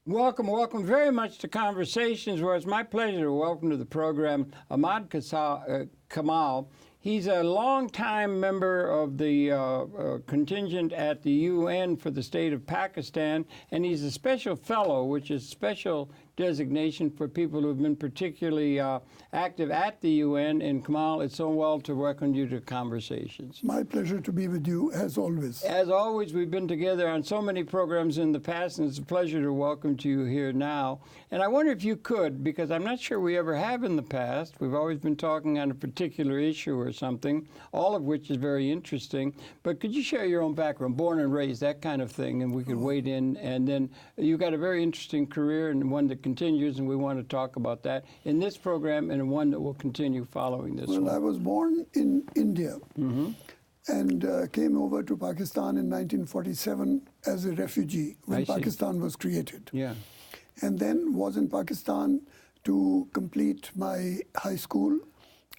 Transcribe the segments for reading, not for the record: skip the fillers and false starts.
Welcome, welcome very much to Conversations, where it's my pleasure to welcome to the program Ahmad Kamal. He's a longtime member of the contingent at the UN for the state of Pakistan, and he's a special fellow, which is special designation for people who have been particularly active at the UN. And Kamal, it's so well to welcome you to Conversations. My pleasure to be with you, as always. As always, we've been together on so many programs in the past, and it's a pleasure to welcome to you here now. And I wonder if you could, because I'm not sure we ever have in the past, we've always been talking on a particular issue or something, all of which is very interesting, but could you share your own background, born and raised, that kind of thing, and we could wade in. And then you've got a very interesting career and one that continues, and we want to talk about that in this program and one that will continue following this one. Well, I was born in India and came over to Pakistan in 1947 as a refugee when Pakistan was created. Yeah. And then was in Pakistan to complete my high school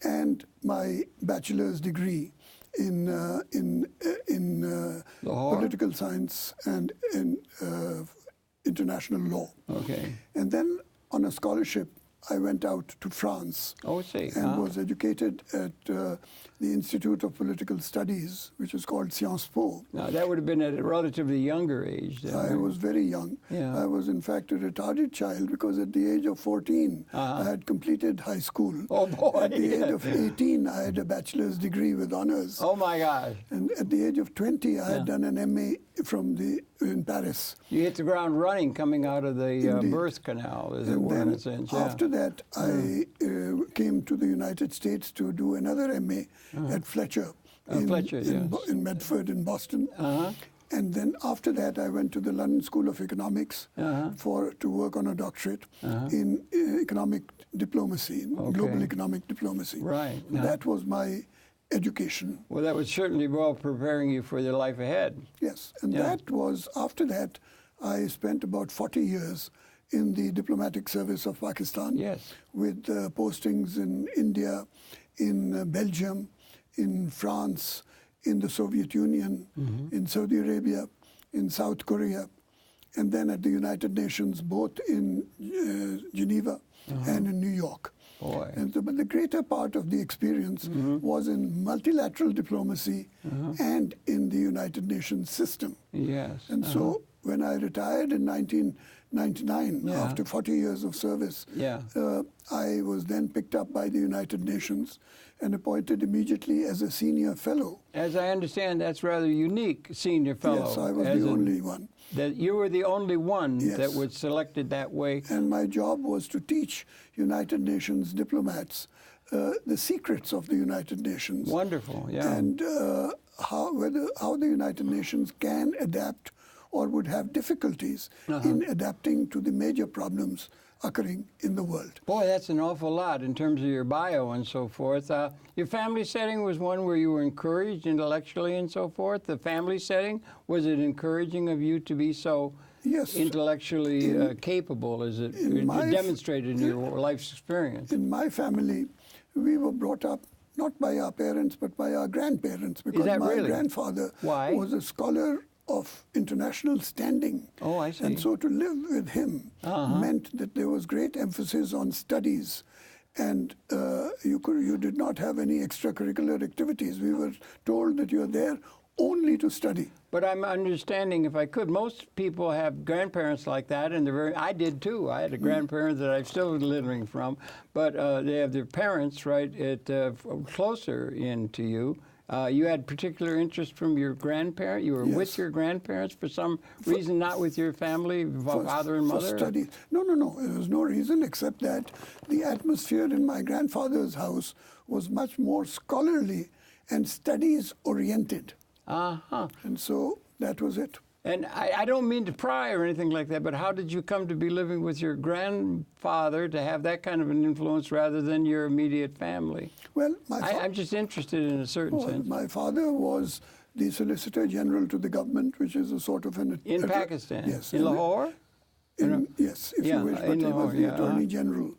and my bachelor's degree in political science and in international law. Okay. And then on a scholarship, I went out to France and was educated at the Institute of Political Studies, which is called Sciences Po. Now, that would have been at a relatively younger age then, I was very young. Yeah. I was, in fact, a retarded child because at the age of 14, I had completed high school. Oh, boy. At the age of 18, I had a bachelor's degree with honors. Oh, my gosh. And at the age of 20, I had done an MA in Paris. You hit the ground running coming out of the birth canal, as it were, in a sense. Yeah. After that, I came to the United States to do another MA at Fletcher, in Medford in Boston. And then after that, I went to the London School of Economics to work on a doctorate in economic diplomacy, global economic diplomacy. Right. That was my education. Well, that was certainly well preparing you for the life ahead. Yes, and that was, after that, I spent about 40 years in the diplomatic service of Pakistan with postings in India, in Belgium, in France, in the Soviet Union, in Saudi Arabia, in South Korea, and then at the United Nations, both in Geneva and in New York. Boy. And but the greater part of the experience was in multilateral diplomacy and in the United Nations system. Yes. And so when I retired in 1999, after 40 years of service, I was then picked up by the United Nations and appointed immediately as a senior fellow. As I understand, that's rather unique, senior fellow. Yes, I was the only one. That you were the only one that was selected that way. And my job was to teach United Nations diplomats the secrets of the United Nations. Wonderful, yeah. And how the United Nations can adapt or would have difficulties in adapting to the major problems occurring in the world. Boy, that's an awful lot in terms of your bio and so forth. Your family setting was one where you were encouraged intellectually and so forth. The family setting, was it encouraging of you to be so intellectually capable, as it demonstrated in your life's experience? In my family, we were brought up not by our parents, but by our grandparents, because my grandfather was a scholar of international standing. Oh, I see. And so to live with him meant that there was great emphasis on studies, and you did not have any extracurricular activities. We were told that you're there only to study. But I'm understanding, if I could, most people have grandparents like that, and I did too. I had a grandparent that I'm still living from, but they have their parents, closer in to you. You had particular interest from your grandparent? You were with your grandparents for some reason, not with your family, father and mother? For studies. No. There was no reason except that the atmosphere in my grandfather's house was much more scholarly and studies-oriented. And so that was it. And I don't mean to pry or anything like that, but how did you come to be living with your grandfather to have that kind of an influence rather than your immediate family? Well, I'm just interested in a certain sense. My father was the Solicitor General to the government, which is a sort of an... In Pakistan? Yes. In Lahore? Yes, if you wish, but he was the Attorney General.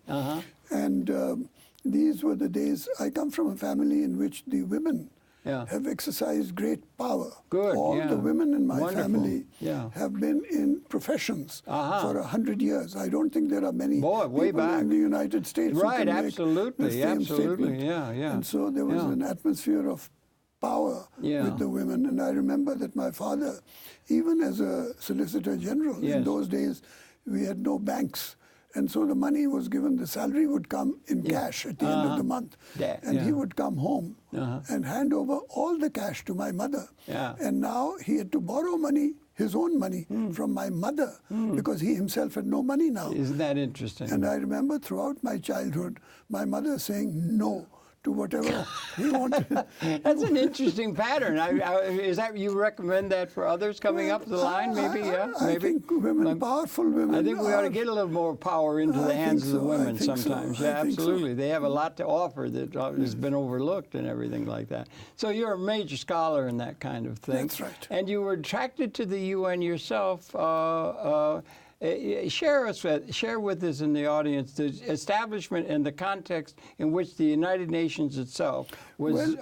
And these were the days... I come from a family in which the women have exercised great power. Good, All the women in my family have been in professions for 100 years. I don't think there are many people in the United States who can make the same statement. And so there was an atmosphere of power with the women. And I remember that my father, even as a Solicitor General, in those days we had no banks. And so the money was given, the salary would come in cash at the end of the month. And he would come home and hand over all the cash to my mother. And now he had to borrow money, his own money, from my mother, because he himself had no money now. Isn't that interesting? And I remember throughout my childhood, my mother saying no to whatever he wanted. That's an interesting pattern. Is that, you recommend that for others coming up the line? Maybe, I think women, powerful women. I think we ought to get a little more power into the hands of the women sometimes. Yeah, absolutely. They have a lot to offer that has been overlooked and everything like that. So you're a major scholar in that kind of thing. That's right. And you were attracted to the UN yourself. Share with us in the audience the establishment and the context in which the United Nations itself was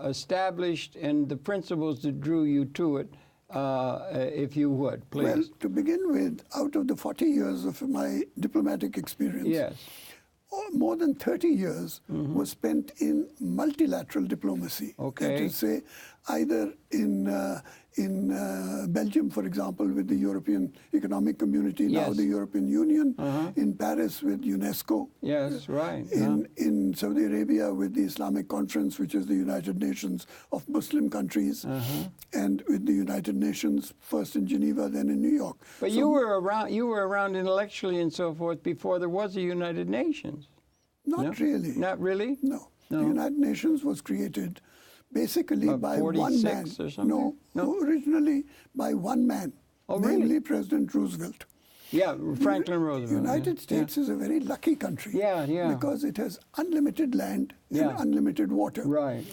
established and the principles that drew you to it, if you would, please. Well, to begin with, out of the 40 years of my diplomatic experience, more than 30 years was spent in multilateral diplomacy. That is, say, either in Belgium, for example, with the European Economic Community, now the European Union, in Paris with UNESCO, in Saudi Arabia with the Islamic Conference, which is the United Nations of Muslim countries, and with the United Nations, first in Geneva, then in New York. But so, you were around intellectually and so forth before there was a United Nations. Not really. Not really? No. The United Nations was created basically by one man. Or something? No, originally by one man, namely President Roosevelt. Yeah, Franklin Roosevelt. The United States is a very lucky country because it has unlimited land and unlimited water.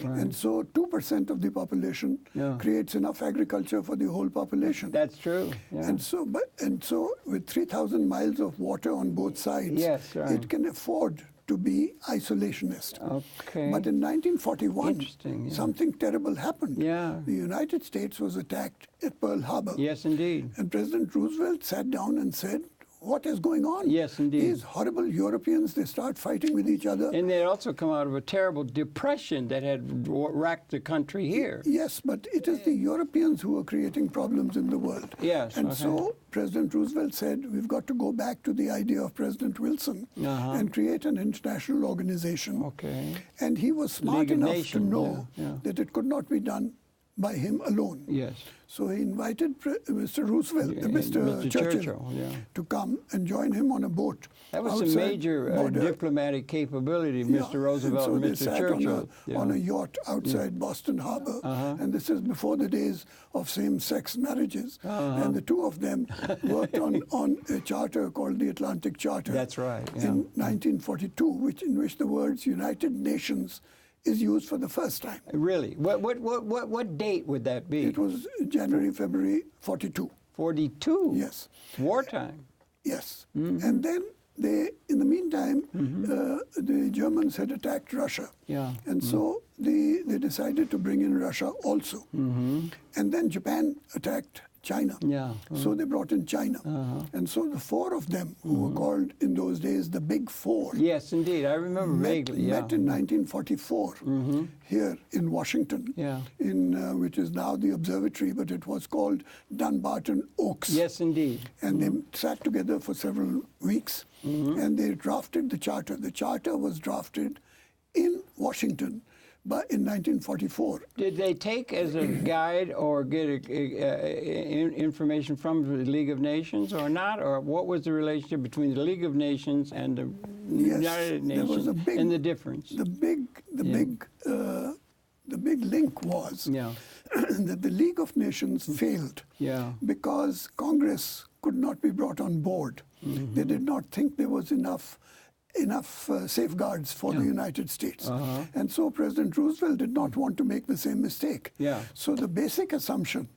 And so 2% of the population creates enough agriculture for the whole population. That's true. And so with 3,000 miles of water on both sides, it can afford to be isolationist. But in 1941, something terrible happened. The United States was attacked at Pearl Harbor. Yes, indeed. And President Roosevelt sat down and said, what is going on? Yes, indeed. These horrible Europeans, they start fighting with each other. And they had also come out of a terrible depression that had racked the country here. Yes, but it is the Europeans who are creating problems in the world. And so President Roosevelt said, we've got to go back to the idea of President Wilson and create an international organization. And he was smart enough to know that it could not be done by him alone. So he invited Mr. Roosevelt, Mr. Churchill, to come and join him on a boat. That was a major diplomatic capability, Mr. Roosevelt and Mr. Churchill. On a yacht outside Boston Harbor. And this is before the days of same-sex marriages. And the two of them worked on a charter called the Atlantic Charter. That's right. In 1942, in which the words United Nations is used for the first time. Really? What date would that be? It was January, February 42. 42? Yes. Wartime? Yes. And then in the meantime, the Germans had attacked Russia. And so they decided to bring in Russia also. And then Japan attacked China. So they brought in China. And so the four of them, who were called in those days the Big Four. Yes, indeed. I remember vaguely. Met in 1944 here in Washington, which is now the observatory, but it was called Dunbarton Oaks. Yes, indeed. And they sat together for several weeks, and they drafted the charter. The charter was drafted in Washington in 1944. Did they take as a guide or get information from the League of Nations or not? Or what was the relationship between the League of Nations and the United Nations and the difference? The big link was that the League of Nations failed because Congress could not be brought on board. They did not think there was enough safeguards for the United States. And so President Roosevelt did not want to make the same mistake. So the basic assumption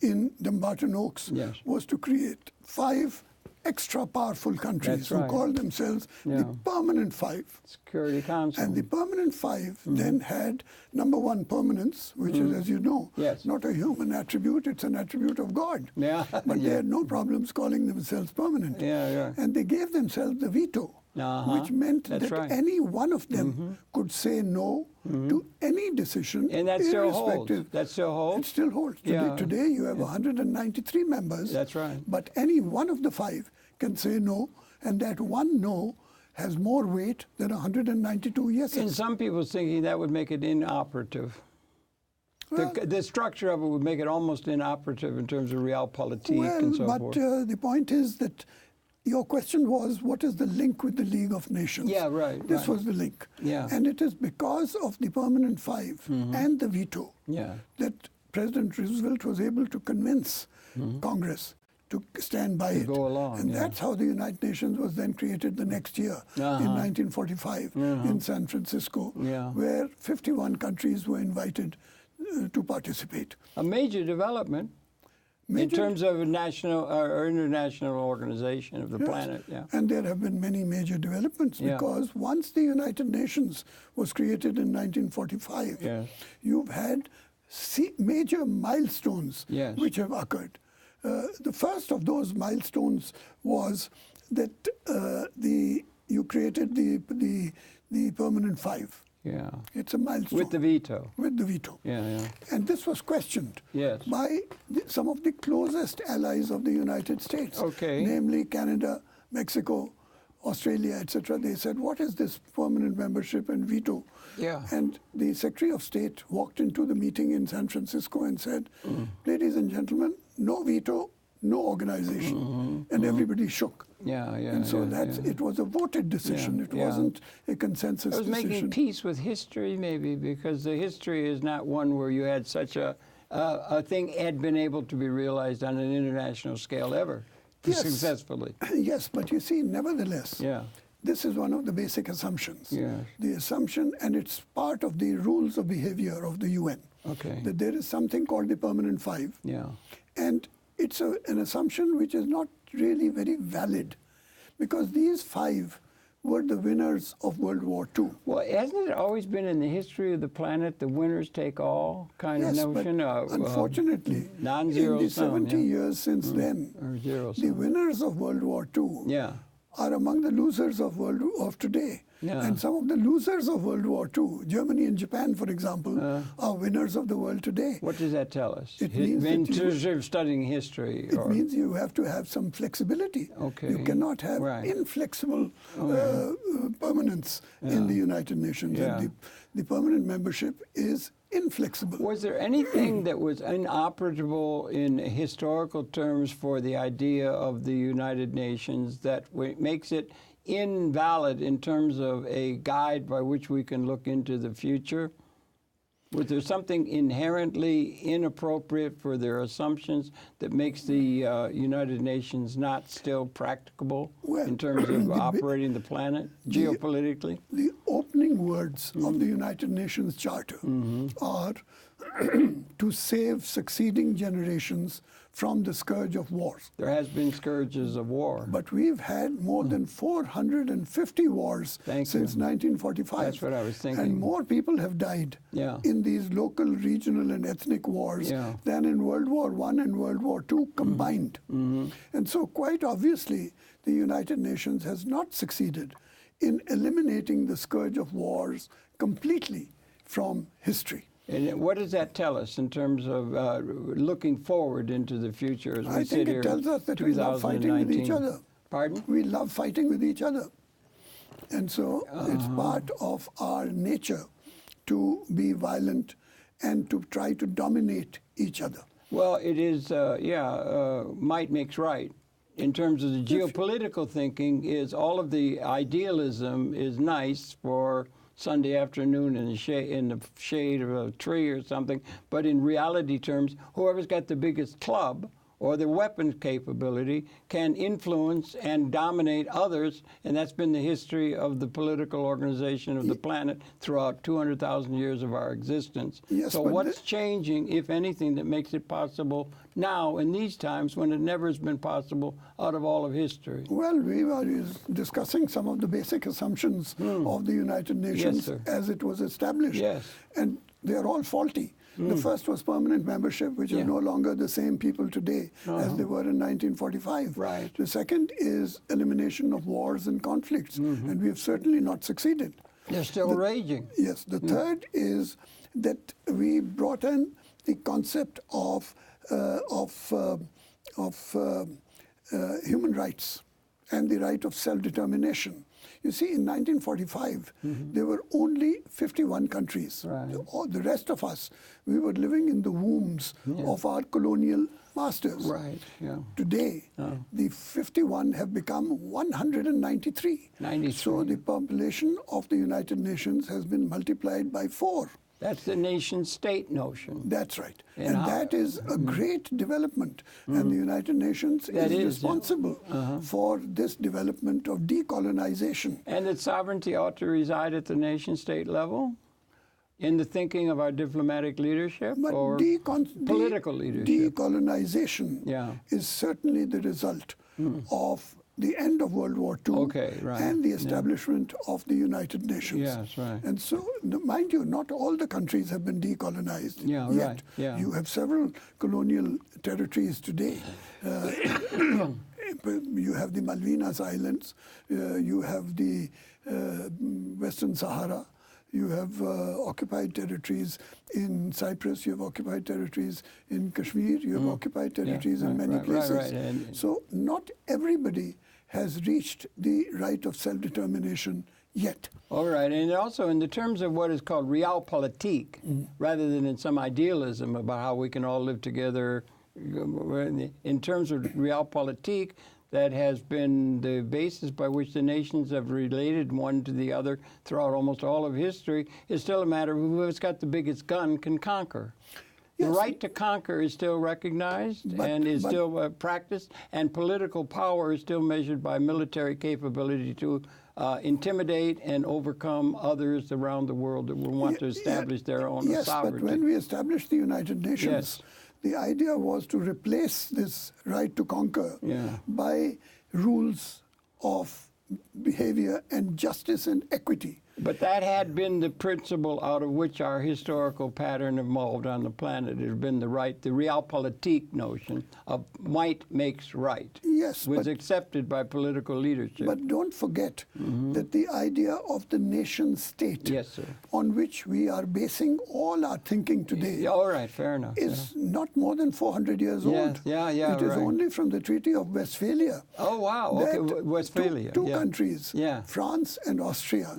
in Dumbarton Oaks was to create 5 extra powerful countries That's right. who call themselves the Permanent Five. Security Council. And the Permanent Five then had, number one, permanence, which is, as you know, not a human attribute, it's an attribute of God. Yeah. But they had no problems calling themselves permanent. And they gave themselves the veto, which meant that any one of them could say no to any decision, and that still holds. That still holds? It still holds. Today you have 193 members. That's right. But any one of the five can say no, and that one no has more weight than 192 yeses. And some people's thinking that would make it inoperative. Well, the structure of it would make it almost inoperative in terms of realpolitik and so forth. But the point is that your question was, what is the link with the League of Nations? Yeah, right. This was the link. Yeah. And it is because of the Permanent Five and the veto that President Roosevelt was able to convince Congress to stand by it. Go along, and that's how the United Nations was then created the next year, in 1945, in San Francisco, where 51 countries were invited to participate. A major development. In terms of a national or international organization of the planet, And there have been many major developments because once the United Nations was created in 1945, you've had major milestones which have occurred. The first of those milestones was that you created the Permanent Five. Yeah. It's a milestone. With the veto. With the veto. And this was questioned by some of the closest allies of the United States, namely Canada, Mexico, Australia, etc. They said, what is this permanent membership and veto? And the Secretary of State walked into the meeting in San Francisco and said, ladies and gentlemen, no veto, no organization. And everybody shook. And so it was a voted decision. It wasn't a consensus decision. It was making peace with history, maybe, because the history is not one where you had such a thing had been able to be realized on an international scale ever successfully. Yes, but you see, nevertheless, this is one of the basic assumptions. The assumption, and it's part of the rules of behavior of the UN, that there is something called the Permanent Five. And it's an assumption which is not really very valid, because these five were the winners of World War II. Well, hasn't it always been in the history of the planet the winners take all kind of notion? But unfortunately, non-zero in the 70 years since then, the winners of World War II are among the losers of today. And some of the losers of World War II, Germany and Japan, for example, are winners of the world today. What does that tell us? It means in terms of studying history? It means you have to have some flexibility. You cannot have inflexible permanence in the United Nations. And the permanent membership is inflexible. Was there anything that was inoperable in historical terms for the idea of the United Nations that makes it invalid in terms of a guide by which we can look into the future? Was there something inherently inappropriate for their assumptions that makes the United Nations not still practicable in terms of operating the planet geopolitically? The opening words of the United Nations Charter are to save succeeding generations from the scourge of wars. There has been scourges of war. But we've had more than 450 wars since 1945. That's what I was thinking. And more people have died in these local, regional, and ethnic wars than in World War I and World War II combined. And so quite obviously, the United Nations has not succeeded in eliminating the scourge of wars completely from history. And what does that tell us in terms of looking forward into the future as we sit here? I think it tells us that we love fighting with each other. Pardon? We love fighting with each other. And so it's part of our nature to be violent and to try to dominate each other. Well, it is, might makes right. In terms of the geopolitical thinking, is all of the idealism is nice for Sunday afternoon in the shade of a tree or something, but in reality terms, whoever's got the biggest club or the weapons capability can influence and dominate others, and that's been the history of the political organization of the planet throughout 200,000 years of our existence. Yes, so what's changing, if anything, that makes it possible now in these times when it never has been possible out of all of history? Well, we were discussing some of the basic assumptions of the United Nations as it was established, and they are all faulty. The first was permanent membership, which is no longer the same people today as they were in 1945. Right. The second is elimination of wars and conflicts, and we have certainly not succeeded. They're still raging. Yes. The third is that we brought in the concept of human rights and the right of self-determination. You see, in 1945, there were only 51 countries. Right. The rest of us, we were living in the wombs of our colonial masters. Right. Yeah. Today, the 51 have become 193. 93. So the population of the United Nations has been multiplied by 4. That's the nation-state notion. That's right. And that is a great development. And the United Nations is responsible for this development of decolonization. And that sovereignty ought to reside at the nation-state level in the thinking of our diplomatic leadership or political leadership? Decolonization is certainly the result of the end of World War II and the establishment of the United Nations. Yes, right. And so, mind you, not all the countries have been decolonized yet. Right. Yeah. You have several colonial territories today. You have the Malvinas Islands, you have the Western Sahara, you have occupied territories in Cyprus, you have occupied territories in Kashmir, you have occupied territories in many places. Right. So not everybody has reached the right of self-determination yet. All right, and also in the terms of what is called realpolitik, rather than in some idealism about how we can all live together, in terms of realpolitik, that has been the basis by which the nations have related one to the other throughout almost all of history, is still a matter of whoever's got the biggest gun can conquer. Yes. The right to conquer is still recognized and is still practiced, and political power is still measured by military capability to intimidate and overcome others around the world that will want to establish their own sovereignty. Yes, but when we established the United Nations, the idea was to replace this right to conquer by rules of behavior and justice and equity. But that had been the principle out of which our historical pattern evolved on the planet. It had been the realpolitik notion of might makes right. Yes, was accepted by political leadership. But don't forget that the idea of the nation state, on which we are basing all our thinking today, all right, fair enough, is not more than 400 years old. It is only from the Treaty of Westphalia. Oh, wow. Okay, Westphalia. Two countries, France and Austria,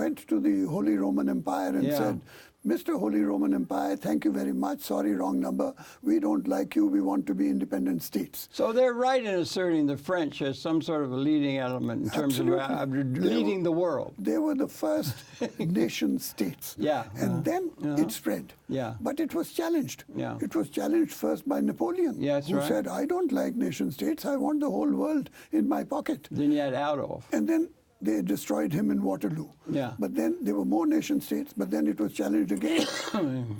went to the Holy Roman Empire and said, Mr. Holy Roman Empire, thank you very much. Sorry, wrong number. We don't like you. We want to be independent states. So they're right in asserting the French as some sort of a leading element in terms of leading the world. They were the first nation states. And then it spread. But it was challenged. It was challenged first by Napoleon, who said, I don't like nation states. I want the whole world in my pocket. Then you had Adolf. And then they destroyed him in Waterloo. But then there were more nation states, but then it was challenged again.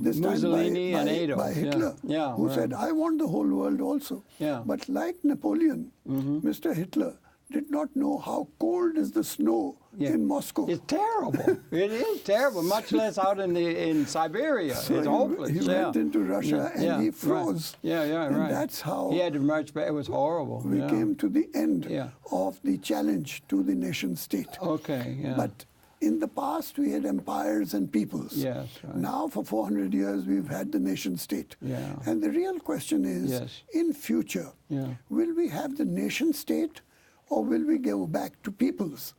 This Mussolini time and Adolf. by Hitler, who said, I want the whole world also. But like Napoleon, Mr. Hitler did not know how cold is the snow in Moscow. It's terrible. It is terrible, much less out in Siberia. So it's hopeless. He went into Russia and he froze. And that's how he had to march back. It was horrible. We came to the end of the challenge to the nation state. But in the past, we had empires and peoples. Now, for 400 years, we've had the nation state. And the real question is, in future, will we have the nation state, or will we go back to peoples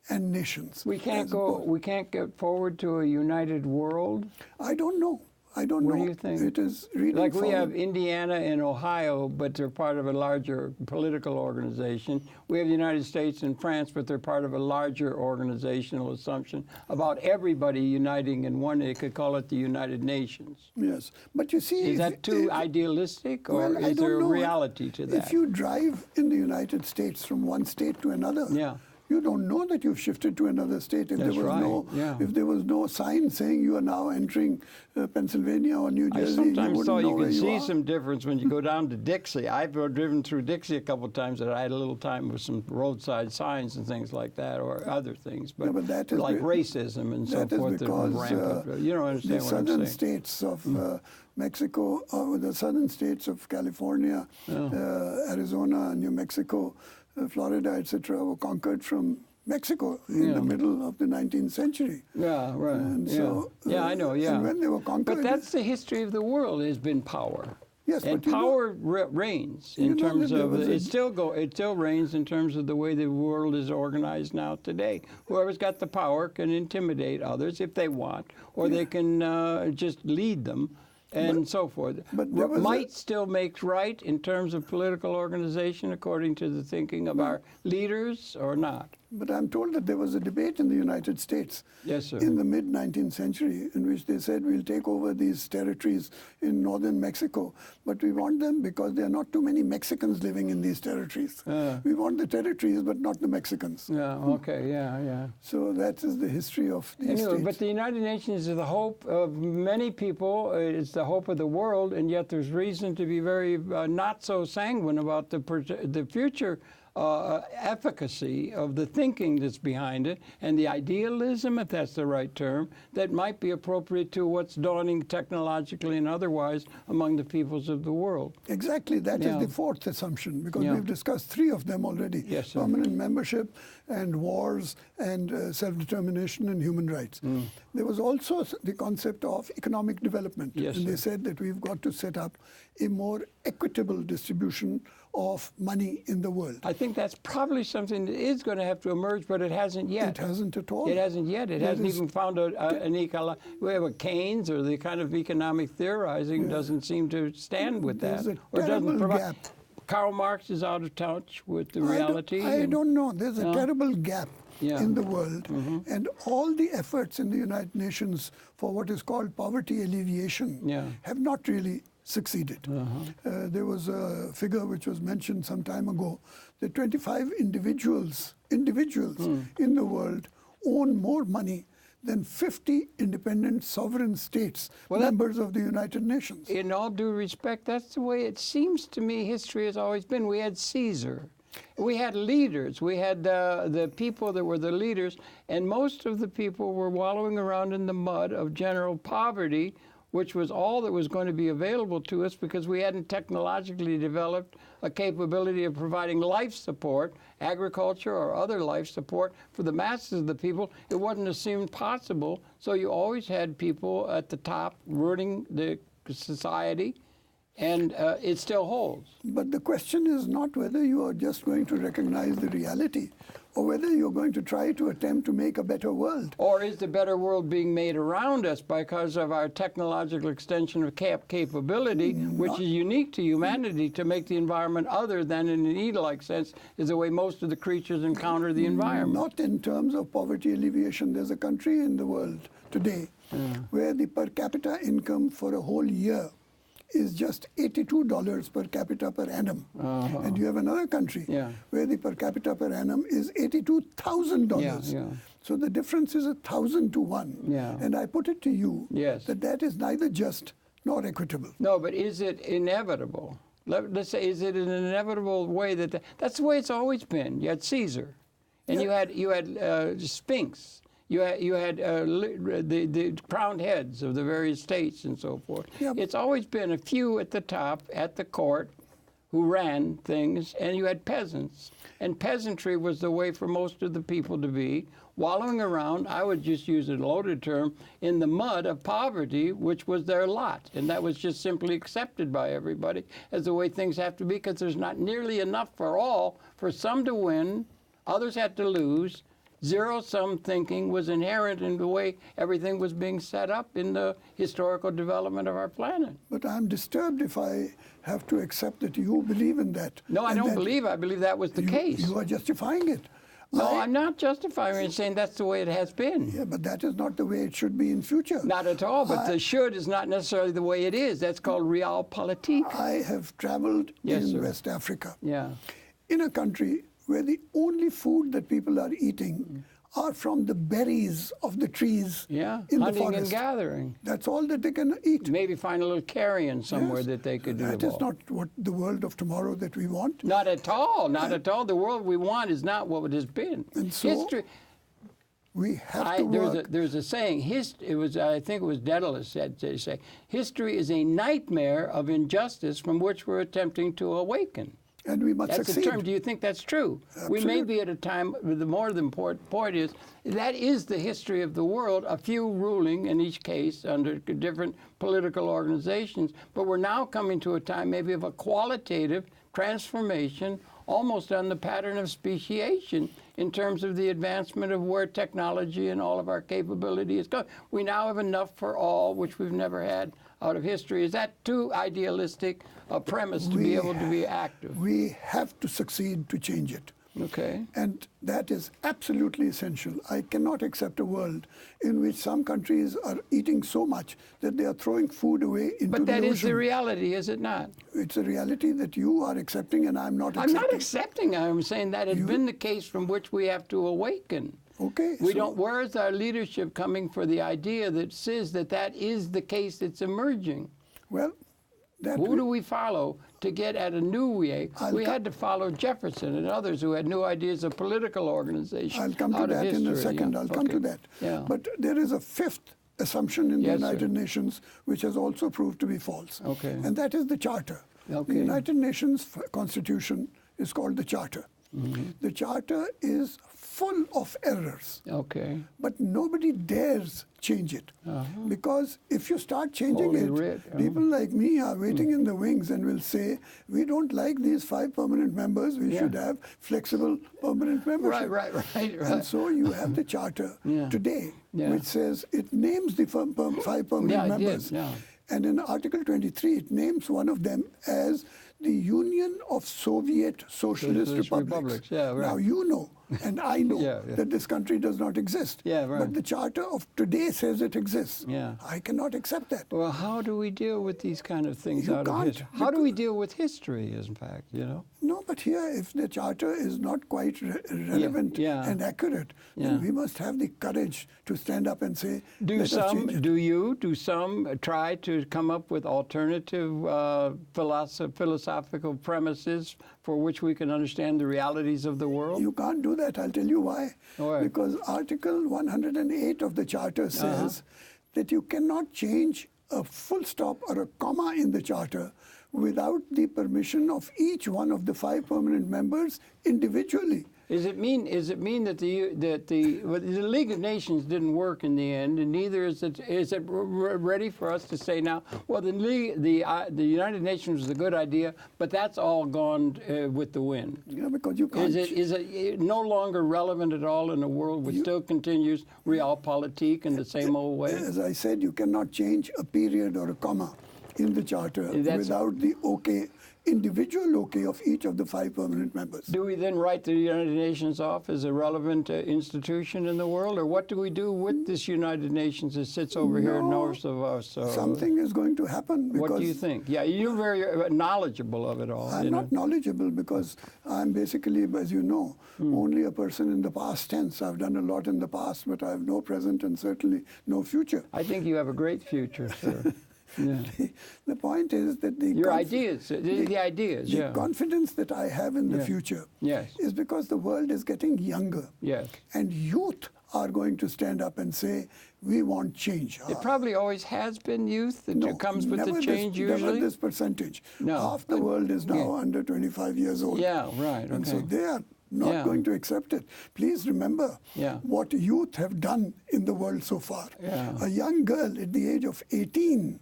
and nations? We can't get forward to a united world. I don't know. I don't know. What do you think? It is really like we have Indiana and Ohio, but they're part of a larger political organization. We have the United States and France, but they're part of a larger organizational assumption about everybody uniting in one. They could call it the United Nations. Yes, but you see, is that too idealistic, or well, is there a reality to that? If you drive in the United States from one state to another, yeah. you don't know that you've shifted to another state if That's there was right. if there was no sign saying you are now entering Pennsylvania or New Jersey. I sometimes thought you could see are. some difference when you go down to Dixie. I've driven through Dixie a couple of times, and I had a little time with some roadside signs and things like that, or other things, but that is like racism and so forth. Because you don't understand the what I'm saying. southern states of Mexico, the southern states of California, Arizona, New Mexico, Florida, etc., were conquered from Mexico in the middle of the 19th century. Yeah, right. And so, I know, and when they were conquered... But that's the history of the world, has been power. Yes, and power reigns in terms of, it still reigns in terms of the way the world is organized now today. Whoever's got the power can intimidate others if they want, or they can just lead them. And so forth. But might still makes right in terms of political organization according to the thinking of our leaders, or not? But I'm told that there was a debate in the United States in the mid-19th century in which they said we'll take over these territories in northern Mexico, but we want them because there are not too many Mexicans living in these territories. We want the territories, but not the Mexicans. So that is the history of these states. But the United Nations is the hope of many people. It's the hope of the world, and yet there's reason to be very not so sanguine about the future efficacy of the thinking that's behind it, and the idealism, if that's the right term, that might be appropriate to what's dawning technologically and otherwise among the peoples of the world. Exactly. That is the fourth assumption, because we've discussed three of them already. Yes, permanent membership, and wars, and self-determination and human rights. There was also the concept of economic development. And they said that we've got to set up a more equitable distribution of money in the world. I think that's probably something that is going to have to emerge, but it hasn't yet. It hasn't at all. It hasn't yet. It hasn't even found an we have a Keynes, or the kind of economic theorizing doesn't seem to stand with that. There's a terrible gap. Karl Marx is out of touch with the reality. I don't know. There's a terrible gap in the world. And all the efforts in the United Nations for what is called poverty alleviation have not really succeeded. There was a figure which was mentioned some time ago that 25 individuals in the world own more money than 50 independent sovereign states, members of the United Nations. In all due respect, that's the way it seems to me history has always been. We had Caesar. We had leaders. We had the people that were the leaders, and most of the people were wallowing around in the mud of general poverty, which was all that was going to be available to us because we hadn't technologically developed a capability of providing life support, agriculture or other life support for the masses of the people. It wasn't assumed possible, so you always had people at the top ruling the society, and it still holds. But the question is not whether you are just going to recognize the reality, or whether you're going to try to attempt to make a better world. Or is the better world being made around us because of our technological extension of capability, which is unique to humanity, to make the environment other than in an Ede-like sense, is the way most of the creatures encounter the environment? Not in terms of poverty alleviation. There's a country in the world today where the per capita income for a whole year is just $82 per capita per annum. And you have another country where the per capita per annum is $82,000. So the difference is 1,000 to 1. And I put it to you that is neither just nor equitable. No, but is it inevitable? Let's say, is it an inevitable way that's the way it's always been? You had Caesar, and you had Sphinx. You had the crowned heads of the various states and so forth. It's always been a few at the top, at the court, who ran things, and you had peasants. And peasantry was the way for most of the people to be, wallowing around, I would just use a loaded term, in the mud of poverty, which was their lot. And that was just simply accepted by everybody as the way things have to be, because there's not nearly enough for all, for some to win, others had to lose, zero-sum thinking was inherent in the way everything was being set up in the historical development of our planet. But I'm disturbed if I have to accept that you believe in that. No, I don't believe. I believe that was the case. You are justifying it. No, I'm not justifying it, saying that's the way it has been. Yeah, but that is not the way it should be in future. Not at all, but the should is not necessarily the way it is. That's called realpolitik. I have traveled in West Africa. Yeah. In a country where the only food that people are eating are from the berries of the trees in the forest. Hunting and gathering. That's all that they can eat. Maybe find a little carrion somewhere that they could do. That is not what the world of tomorrow that we want. Not at all. Not at all. The world we want is not what it has been. And so history. We have to work. There's a saying. I think it was Daedalus said to say, history is a nightmare of injustice from which we're attempting to awaken. And we must succeed. That's the term. Do you think that's true? Absolutely. We may be at a time, the more important point is, that is the history of the world, a few ruling in each case under different political organizations, but we're now coming to a time maybe of a qualitative transformation, almost on the pattern of speciation in terms of the advancement of where technology and all of our capability is going. We now have enough for all, which we've never had out of history. Is that too idealistic a premise to be able to be active? We have to succeed to change it. Okay. And that is absolutely essential. I cannot accept a world in which some countries are eating so much that they are throwing food away into the ocean. But that is the reality, is it not? It's a reality that you are accepting and I'm not accepting. I'm not accepting. I'm saying that has been the case from which we have to awaken. Okay. Where is our leadership coming for the idea that says that that is the case that's emerging? Well, who do we follow to get at a new way? We had to follow Jefferson and others who had new ideas of political organization. I'll come to that in a second. I'll come to that. Yeah. But there is a fifth assumption in the United Nations which has also proved to be false. Okay. And that is the Charter. Okay. The United Nations Constitution is called the Charter. Mm-hmm. The Charter is full of errors. Okay. But nobody dares change it. Because if you start changing people like me are waiting in the wings and will say, we don't like these 5 permanent members, we should have flexible permanent membership. Right. And so you have the Charter today, which says it names the 5 permanent members. And in Article 23, it names one of them as the Union of Soviet Socialist Republics. Now you know, and I know, that this country does not exist. But the Charter of today says it exists. I cannot accept that. Well, how do we deal with these kind of things out of history? How do we deal with history, in fact, No, but here, if the Charter is not quite relevant and accurate, then we must have the courage to stand up and say, let us change it. Do some try to come up with alternative philosophical premises for which we can understand the realities of the world? You can't do that. I'll tell you why. Because Article 108 of the Charter says that you cannot change a full stop or a comma in the Charter without the permission of each one of the 5 permanent members individually. Does it mean that the League of Nations didn't work in the end, and neither is it ready for us to say now, well, the United Nations was a good idea, but that's all gone with the wind? Because you can't. Is it no longer relevant at all in a world which still continues realpolitik in the same old way? As I said, you cannot change a period or a comma in the Charter without the individual okay of each of the 5 permanent members. Do we then write the United Nations off as a relevant institution in the world, or what do we do with this United Nations that sits over here north of us? Something is going to happen. What do you think? Yeah, you're very knowledgeable of it all. I'm not knowledgeable because I'm basically, as you know, only a person in the past tense. I've done a lot in the past, but I have no present and certainly no future. I think you have a great future, sir. The point is that the confidence that I have in the future is because the world is getting younger. And youth are going to stand up and say, we want change. It probably always has been youth that comes with the change usually? Never this percentage. Half the world is now under 25 years old. And so they are not going to accept it. Please remember what youth have done in the world so far. A young girl at the age of 18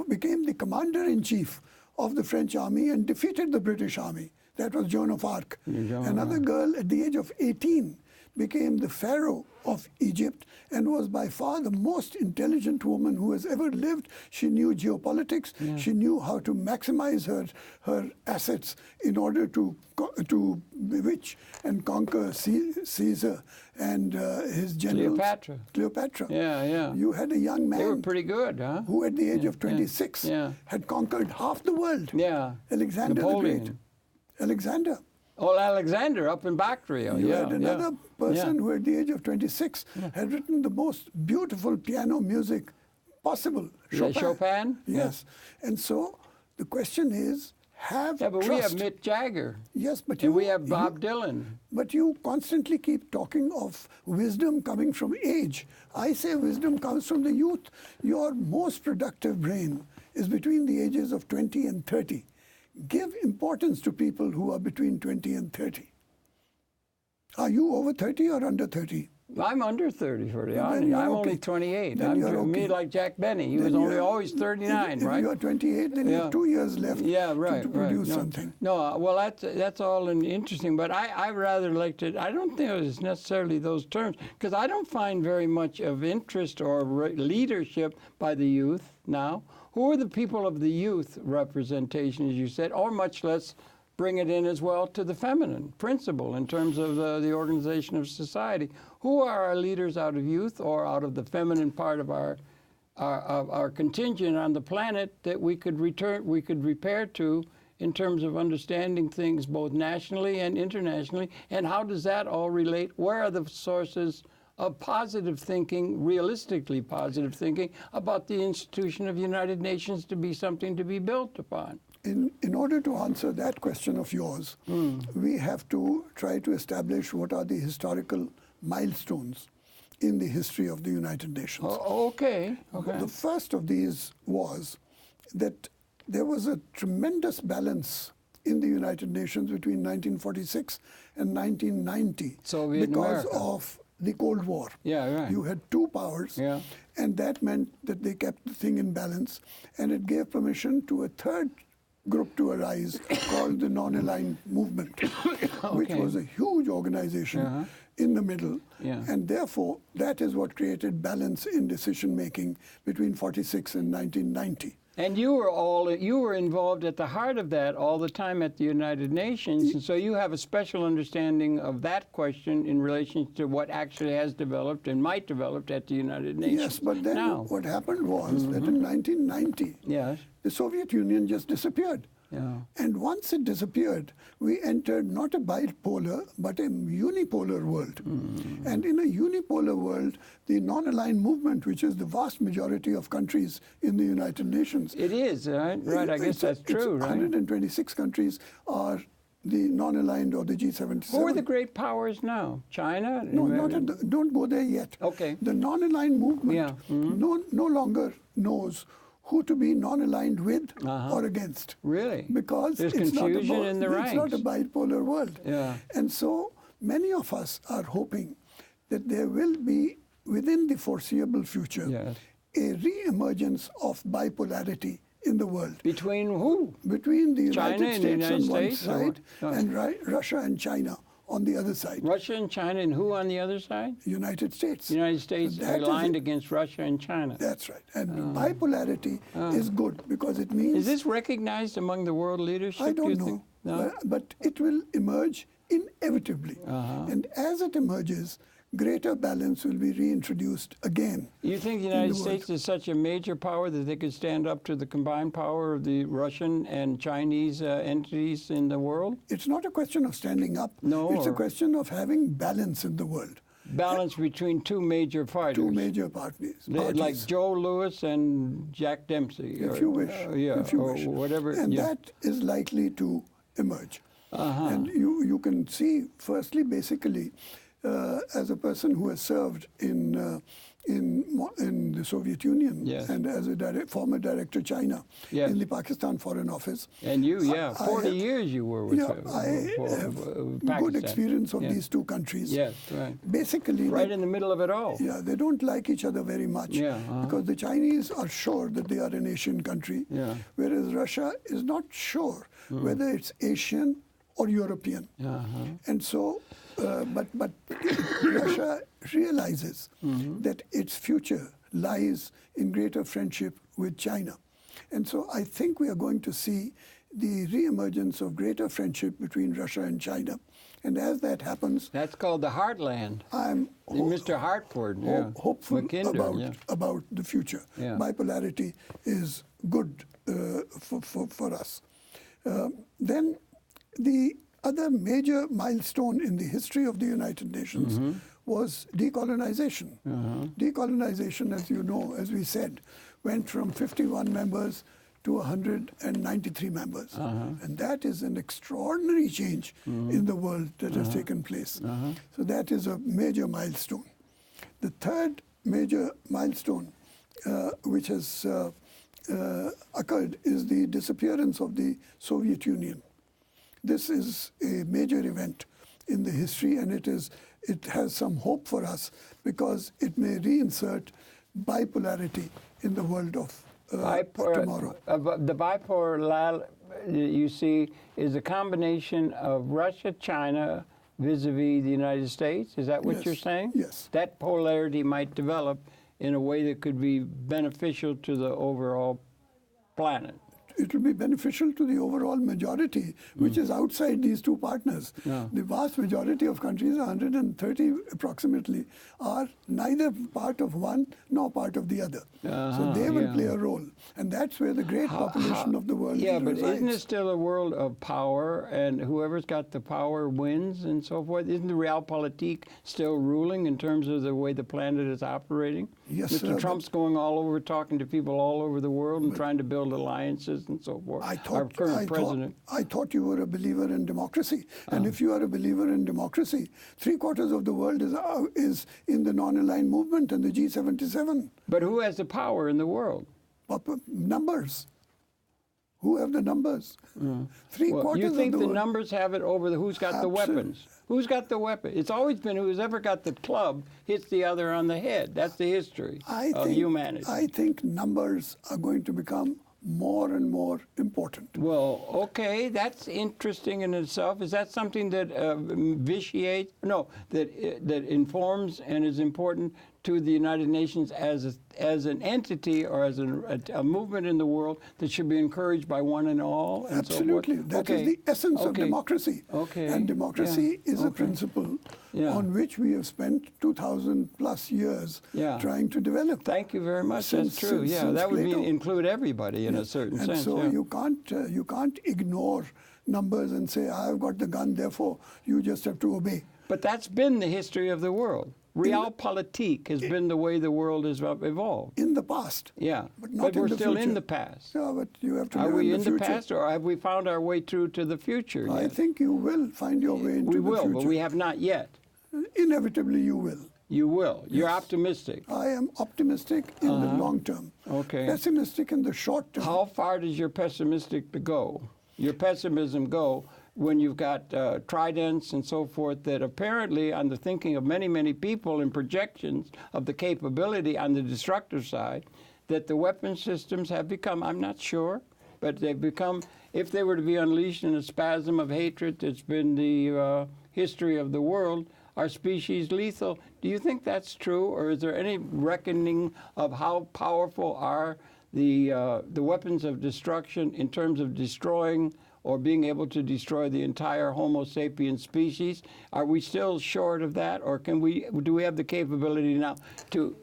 became the commander-in-chief of the French army and defeated the British army. That was Joan of Arc. Another girl at the age of 18 became the pharaoh of Egypt and was by far the most intelligent woman who has ever lived. She knew geopolitics. Yeah. She knew how to maximize her assets in order to bewitch and conquer Caesar and his generals. Cleopatra. Yeah, yeah. You had a young man. They were pretty good, huh? Who at the age of 26 had conquered half the world. Yeah. Alexander Napoleon. the Great. Alexander. Oh, Alexander up in Bactria. You had another person who at the age of 26 had written the most beautiful piano music possible. Chopin? Yes. And so the question is, but we have Mick Jagger. Yes, but we have Bob Dylan. But you constantly keep talking of wisdom coming from age. I say wisdom comes from the youth. Your most productive brain is between the ages of 20 and 30. Give importance to people who are between 20 and 30. Are you over 30 or under 30? I'm under 30 for the honest. I'm only 28. I'm me like Jack Benny. He was always 39, right? If you're 28, then you have 2 years left to produce something. No, well, that's all interesting. But I rather like to, I don't think it's necessarily those terms, because I don't find very much of interest or leadership by the youth now. Who are the people of the youth representation, as you said, or much less bring it in as well to the feminine principle in terms of the organization of society? Who are our leaders out of youth or out of the feminine part of our contingent on the planet that we could repair to in terms of understanding things both nationally and internationally? And how does that all relate? Where are the sources of positive thinking, realistically positive thinking, about the institution of the United Nations to be something to be built upon? In order to answer that question of yours, we have to try to establish what are the historical milestones in the history of the United Nations. Okay. The first of these was that there was a tremendous balance in the United Nations between 1946 and 1990 because of the Cold War. Yeah, right. You had two powers, and that meant that they kept the thing in balance, and it gave permission to a third group to arise called the Non-Aligned Movement, which was a huge organization in the middle, and therefore that is what created balance in decision-making between 46 and 1990. And you were involved at the heart of that all the time at the United Nations, and so you have a special understanding of that question in relation to what actually has developed and might develop at the United Nations. Yes, but then what happened was that in 1990, the Soviet Union just disappeared. And once it disappeared, we entered not a bipolar, but a unipolar world. And in a unipolar world, the non-aligned movement, which is the vast majority of countries in the United Nations. It is, right? I guess that's true, right? 126 countries are the non-aligned or the G77. Who are the great powers now? China? No, don't go there yet. Okay. The non-aligned movement no longer knows who to be non-aligned with or against. Really? Because there's confusion in the ranks. It's not a bipolar world. Yeah. And so many of us are hoping that there will be, within the foreseeable future, a re-emergence of bipolarity in the world. Between who? Between the United States on one States side and Russia and China on the other side. Russia and China, and who on the other side? United States. The United States aligned against Russia and China. That's right. And bipolarity is good because it means... Is this recognized among the world leadership? I don't know. No? But it will emerge inevitably. And as it emerges, greater balance will be reintroduced again. You think the United States is such a major power that they could stand up to the combined power of the Russian and Chinese entities in the world? It's not a question of standing up. No. It's a question of having balance in the world. Balance between two major fighters. Two major parties. Like Joe Louis and Jack Dempsey. If you wish. If you wish. Whatever. And that is likely to emerge. And you can see, firstly, basically, as a person who has served in the Soviet Union and as a former director China in the Pakistan Foreign Office. And you, 40 years you were with I have good experience of these two countries. Yes, right. Basically, right in the middle of it all. Yeah, they don't like each other very much because the Chinese are sure that they are an Asian country, whereas Russia is not sure whether it's Asian or European. And so but Russia realizes that its future lies in greater friendship with China. And so I think we are going to see the reemergence of greater friendship between Russia and China. And as that happens... That's called the Heartland. I'm Mr. Hartford, hopeful McKinder, about the future. Yeah. Bipolarity is good for us. Then the other major milestone in the history of the United Nations was decolonization. Decolonization, as you know, as we said, went from 51 members to 193 members. And that is an extraordinary change in the world that has taken place. So that is a major milestone. The third major milestone which has occurred is the disappearance of the Soviet Union. This is a major event in the history, and it has some hope for us because it may reinsert bipolarity in the world of tomorrow. The bipolar, you see, is a combination of Russia, China, vis-a-vis the United States. Is that what you're saying? Yes. That polarity might develop in a way that could be beneficial to the overall planet. It will be beneficial to the overall majority, which is outside these two partners. Yeah. The vast majority of countries, 130 approximately, are neither part of one nor part of the other. So they will play a role. And that's where the great population of the world resides. Yeah, but isn't it still a world of power, and whoever's got the power wins and so forth? Isn't the realpolitik still ruling in terms of the way the planet is operating? Yes, Mr. Trump's going all over, talking to people all over the world and trying to build alliances and so forth. Our current president. I thought you were a believer in democracy. And if you are a believer in democracy, 3/4 of the world is in the non-aligned movement and the G77. But who has the power in the world? Numbers. Who have the numbers? 3/4 you of think the the numbers have it over who's got the weapons? Who's got the weapon? It's always been who's ever got the club hits the other on the head. That's the history of humanity. I think numbers are going to become more and more important. Well, okay, that's interesting in itself. Is that something that vitiates? No, that informs and is important to the United Nations as an entity or as a movement in the world that should be encouraged by one and all? And absolutely. So that is the essence of democracy. And democracy is a principle on which we have spent 2,000 plus years trying to develop. Thank you very much. That's true. That would include everybody in a certain sense. And so you can't ignore numbers and say, I've got the gun, therefore you just have to obey. But that's been the history of the world. Realpolitik has been the way the world has evolved. In the past. Yeah, but we're still in the past. Yeah, but you have to Are we in the future. past, or have we found our way through to the future yet? I think you will find your way into the future. We will, but we have not yet. Inevitably you will. You will. You're optimistic. I am optimistic in the long term. Okay. Pessimistic in the short term. How far does your pessimism go when you've got tridents and so forth that apparently, on the thinking of many, many people and projections of the capability on the destructive side, that the weapon systems have become, I'm not sure, but they've become, if they were to be unleashed in a spasm of hatred that's been the history of the world, are species lethal? Do you think that's true, or is there any reckoning of how powerful are the weapons of destruction in terms of destroying or being able to destroy the entire Homo sapiens species? Are we still short of that, or do we have the capability now to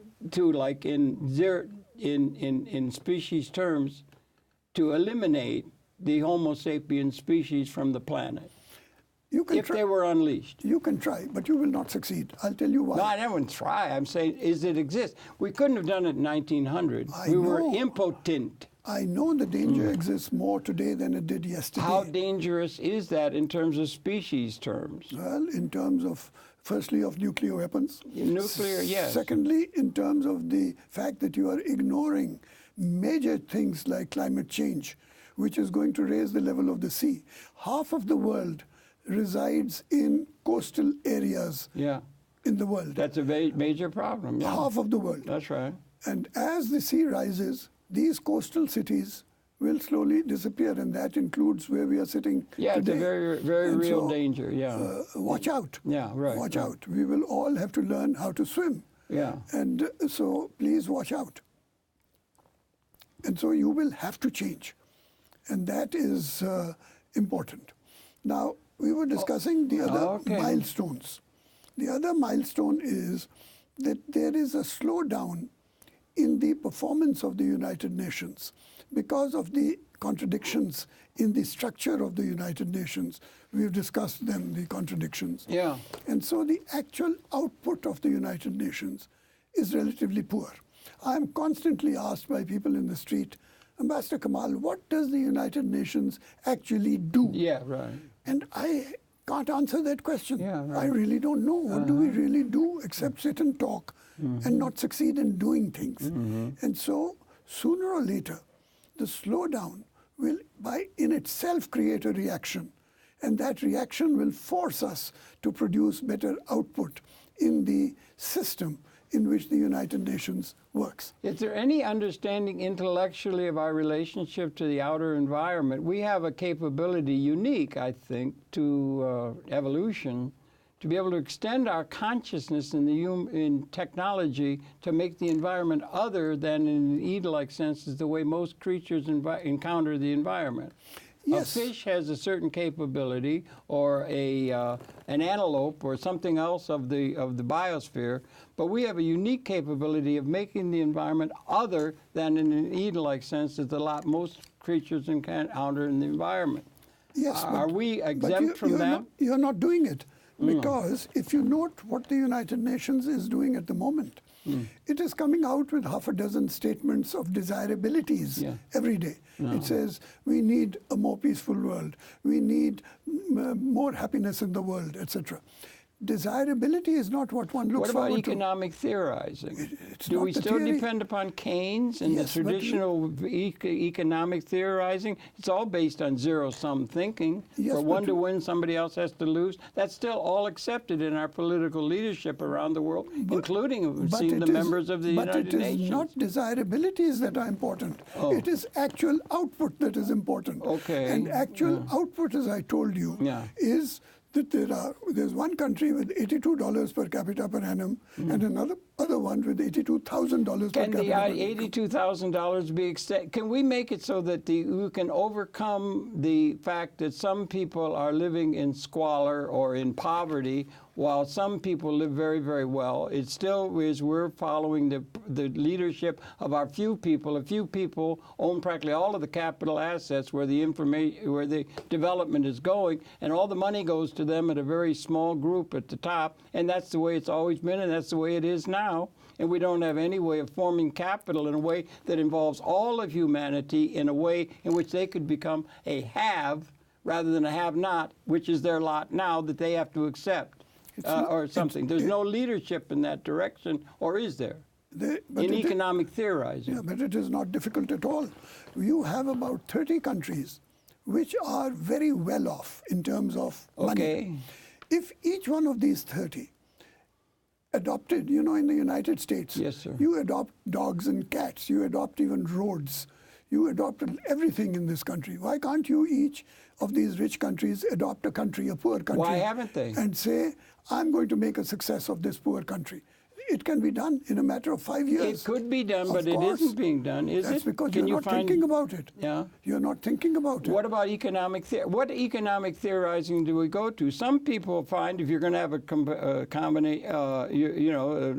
like in species terms, to eliminate the Homo sapiens species from the planet? If they were unleashed. You can try, but you will not succeed. I'll tell you why. No, I wouldn't try. I'm saying, is it exist? We couldn't have done it in 1900. We were impotent. I know the danger exists more today than it did yesterday. How dangerous is that in terms of species terms? Well, in terms of, firstly, of nuclear weapons. Nuclear, yes. Secondly, in terms of the fact that you are ignoring major things like climate change, which is going to raise the level of the sea. Half of the world resides in coastal areas in the world. That's a major problem. Yeah. Half of the world. That's right. And as the sea rises, these coastal cities will slowly disappear, and that includes where we are sitting today. It's a very, very real danger, watch out. Yeah, right. Watch out. We will all have to learn how to swim. Yeah. And so please watch out. And so you will have to change. And that is important. Now, we were discussing the other milestones. The other milestone is that there is a slowdown in the performance of the United Nations because of the contradictions in the structure of the United Nations. We've discussed them, the contradictions. Yeah. And so the actual output of the United Nations is relatively poor. I'm constantly asked by people in the street, Ambassador Kamal, what does the United Nations actually do? Yeah, right. And I can't answer that question. Yeah, right. I really don't know. What do we really do except sit and talk and not succeed in doing things? And so sooner or later, the slowdown will in itself create a reaction. And that reaction will force us to produce better output in the system in which the United Nations works. Is there any understanding intellectually of our relationship to the outer environment? We have a capability unique, I think, to evolution, to be able to extend our consciousness in technology to make the environment other than in an Eden-like sense is the way most creatures encounter the environment. Yes. A fish has a certain capability, or an antelope, or something else of the biosphere, but we have a unique capability of making the environment other than in an Eden-like sense as most creatures encounter in the environment. Yes, are we exempt from that? You're not doing it, because if you note what the United Nations is doing at the moment, it is coming out with half a dozen statements of desirabilities every day. It says, we need a more peaceful world, we need more happiness in the world, etc. Desirability is not what one looks forward to. What about economic theorizing? Do we still theory. Depend upon Keynes and the traditional economic theorizing? It's all based on zero-sum thinking. For one to win, somebody else has to lose. That's still all accepted in our political leadership around the world, including the members of the United Nations. But it is not desirabilities that are important. It is actual output that is important. Okay. And actual output, as I told you, is that there's one country with $82 per capita per annum and another one with $82,000 per capita. Can the $82,000 be extended? Can we make it so that we can overcome the fact that some people are living in squalor or in poverty while some people live very, very well? It still is we're following the leadership of our few people. A few people own practically all of the capital assets where the development is going, and all the money goes to them at a very small group at the top, and that's the way it's always been, and that's the way it is now. And we don't have any way of forming capital in a way that involves all of humanity in a way in which they could become a have rather than a have-not, which is their lot now that they have to accept. Or something. There's no leadership in that direction, or is there? In economic theorizing. Yeah, but it is not difficult at all. You have about 30 countries which are very well off in terms of money. If each one of these 30 adopted, in the United States, you adopt dogs and cats, you adopt even roads, you adopted everything in this country. Why can't you, each of these rich countries, adopt a poor country? Why haven't they? And say, I'm going to make a success of this poor country. It can be done in a matter of 5 years. It could be done, but it isn't being done, is it? That's because you're not thinking about it. Yeah. You're not thinking about it. What about economic what economic theorizing do we go to? Some people find if you're going to have a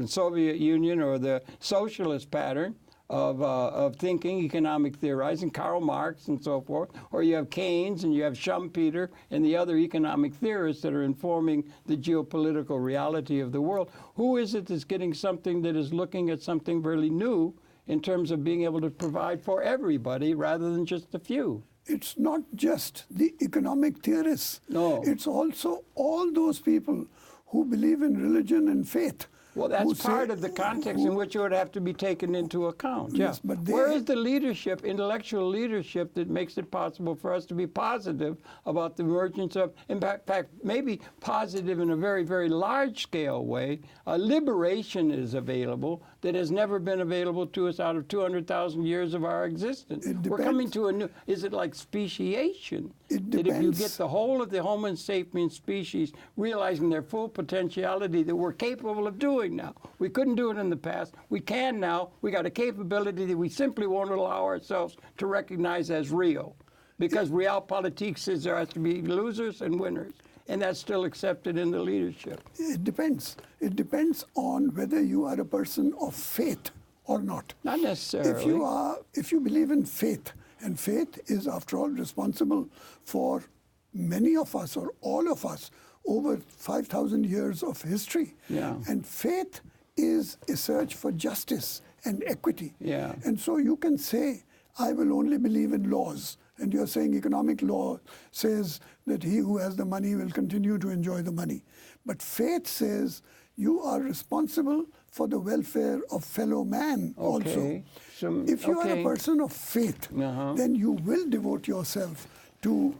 Soviet Union or the socialist pattern of thinking, economic theorizing, Karl Marx and so forth, or you have Keynes and you have Schumpeter and the other economic theorists that are informing the geopolitical reality of the world. Who is it that's getting something that is looking at something really new in terms of being able to provide for everybody rather than just a few? It's not just the economic theorists. No. It's also all those people who believe in religion and faith Well, that's part of the context in which it would have to be taken into account. Yes, but where is the leadership, intellectual leadership, that makes it possible for us to be positive about the emergence of, in fact, maybe positive in a very, very large-scale way? A liberation is available that has never been available to us out of 200,000 years of our existence. We're coming to a new, is it like speciation? It that depends. if you get the whole of the Homo sapiens species realizing their full potentiality that we're capable of doing now. We couldn't do it in the past. We can now. We got a capability that we simply won't allow ourselves to recognize as real. Because realpolitik says there has to be losers and winners. And that's still accepted in the leadership. It depends. It depends on whether you are a person of faith or not. Not necessarily. If you believe in faith, and faith is, after all, responsible for many of us or all of us over 5,000 years of history. Yeah. And faith is a search for justice and equity. Yeah. And so you can say, I will only believe in laws. And you're saying economic law says that he who has the money will continue to enjoy the money. But faith says you are responsible for the welfare of fellow man also. If you are a person of faith, then you will devote yourself to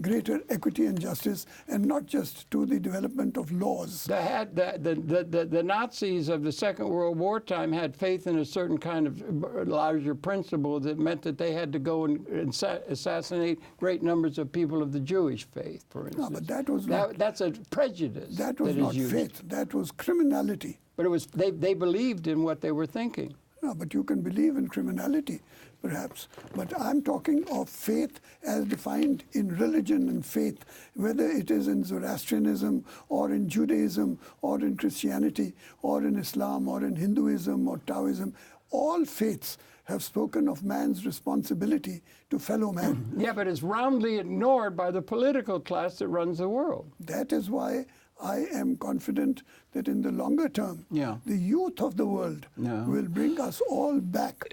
greater equity and justice, and not just to the development of laws. The Nazis of the Second World War time had faith in a certain kind of larger principle that meant that they had to go and assassinate great numbers of people of the Jewish faith, for instance. No, but that was not, that's a prejudice. That was not faith. That was criminality. But it was they believed in what they were thinking. No, but you can believe in criminality, perhaps. But I'm talking of faith as defined in religion and faith, whether it is in Zoroastrianism or in Judaism or in Christianity or in Islam or in Hinduism or Taoism. All faiths have spoken of man's responsibility to fellow man. Yeah, but it's roundly ignored by the political class that runs the world. That is why I am confident that in the longer term, the youth of the world will bring us all back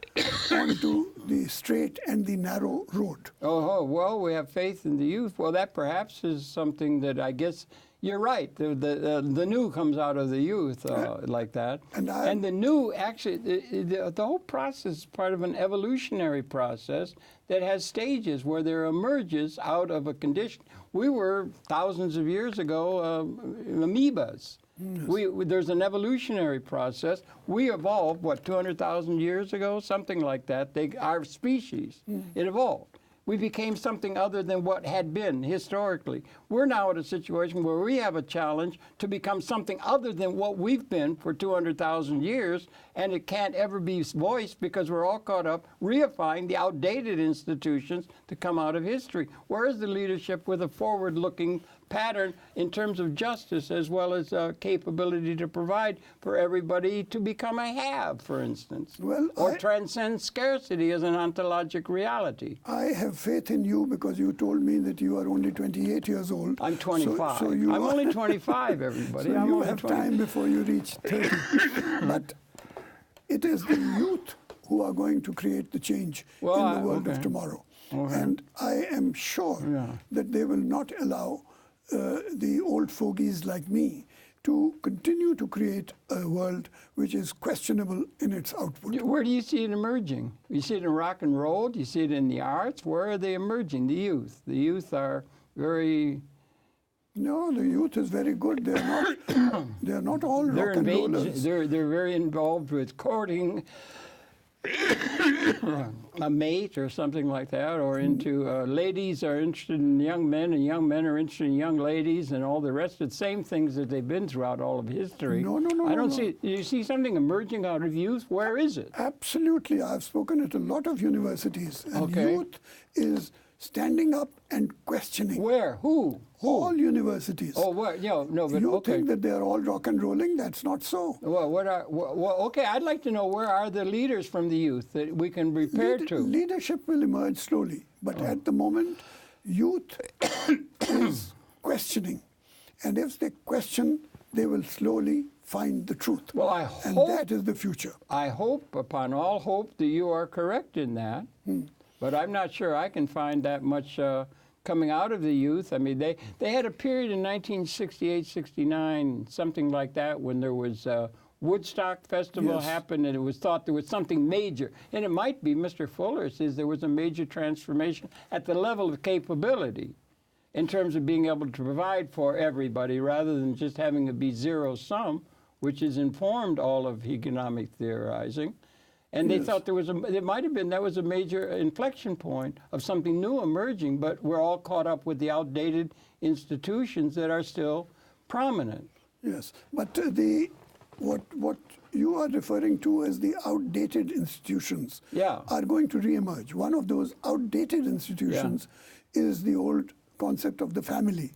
onto the straight and the narrow road. Oh, well, we have faith in the youth. Well, that perhaps is something that I guess you're right. The new comes out of the youth like that. And the new, actually, the whole process is part of an evolutionary process that has stages where there emerges out of a condition. We were, thousands of years ago, amoebas. Yes. There's an evolutionary process. We evolved, what, 200,000 years ago? Something like that. Our species, it evolved. We became something other than what had been historically. We're now at a situation where we have a challenge to become something other than what we've been for 200,000 years, and it can't ever be voiced because we're all caught up reifying the outdated institutions to come out of history. Where is the leadership with a forward-looking pattern in terms of justice as well as capability to provide for everybody to become a have, for instance, or transcend scarcity as an ontologic reality? I have faith in you because you told me that you are only 28 years old. I'm 25. So I'm only 25, everybody. So you have time before you reach 30. But it is the youth who are going to create the change in the world of tomorrow. And I am sure that they will not allow the old fogies like me to continue to create a world which is questionable in its output. Where do you see it emerging? You see it in rock and roll? Do you see it in the arts? Where are they emerging? The youth. The youth are very... No, the youth is very good. They're not all rock and rollers. They're very involved with courting a mate or something like that, or into ladies are interested in young men, and young men are interested in young ladies, and all the rest of the same things that they've been throughout all of history. No. I don't see. Do you see something emerging out of youth? Where is it? Absolutely. I've spoken at a lot of universities, and youth is standing up and questioning. Where? Who? All universities. Oh, what? Yeah, no, but you think that they're all rock and rolling? That's not so. Well, okay, I'd like to know where are the leaders from the youth that we can be paired to? Leadership will emerge slowly, but at the moment, youth is questioning. And if they question, they will slowly find the truth. Well, I hope... And that is the future. I hope, upon all hope, that you are correct in that. But I'm not sure I can find that much coming out of the youth. I mean, they had a period in 1968, 69, something like that, when there was Woodstock Festival Yes. happened, and it was thought there was something major. And it might be, Mr. Fuller says, there was a major transformation at the level of capability in terms of being able to provide for everybody rather than just having it be zero sum, which has informed all of economic theorizing. And they thought there might have been, that was a major inflection point of something new emerging, but we're all caught up with the outdated institutions that are still prominent. Yes, but what you are referring to as the outdated institutions are going to reemerge. One of those outdated institutions is the old concept of the family.